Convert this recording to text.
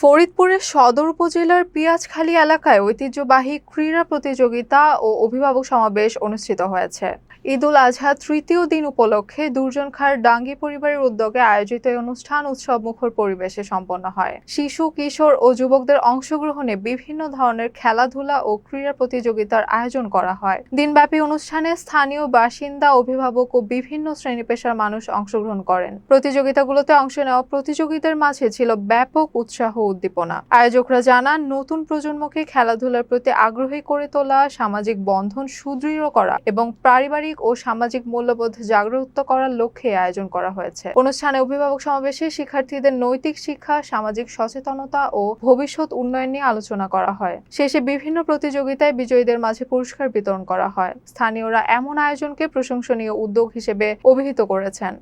ফরিদপুরের সদর উপজেলার পিয়াজখালী এলাকায় ঐতিহ্যবাহী ক্রীড়া প্রতিযোগিতা ও অভিভাবক সমাবেশ অনুষ্ঠিত হয়েছে। ঈদুল আজহা তৃতীয় দিন উপলক্ষে দুর্জন খাঁর ডাঙ্গি পরিবারের উদ্যোগে আয়োজিত এই অনুষ্ঠান উৎসবমুখর পরিবেশে সম্পন্ন হয়। শিশু, কিশোর ও যুবকদের অংশগ্রহণে বিভিন্ন ধরনের খেলাধুলা ও ক্রীড়া প্রতিযোগিতার আয়োজন করা হয়। দিনব্যাপী অনুষ্ঠানে স্থানীয় বাসিন্দা, অভিভাবক ও বিভিন্ন শ্রেণী পেশার মানুষ অংশগ্রহণ করেন। প্রতিযোগিতাগুলোতে অংশ নেওয়া প্রতিযোগীদের মাঝে ছিল ব্যাপক উৎসাহ উদ্দীপনা। আয়োজকরা জানান, নতুন প্রজন্মকে খেলাধুলার প্রতি আগ্রহী করে তোলা, সামাজিক বন্ধন সুদৃঢ় করা এবং পারিবারিক ও সামাজিক মূল্যবোধ জাগ্রত করার লক্ষ্যে আয়োজন করা হয়েছে। অনুষ্ঠানে অভিভাবক সমাবেশে শিক্ষার্থীদের নৈতিক শিক্ষা, সামাজিক সচেতনতা ও ভবিষ্যৎ উন্নয়ন নিয়ে আলোচনা করা হয়। শেষে বিভিন্ন প্রতিযোগিতায় বিজয়ীদের মাঝে পুরস্কার বিতরণ করা হয়। স্থানীয়রা এমন আয়োজনকে প্রশংসনীয় উদ্যোগ হিসেবে অভিহিত করেছেন।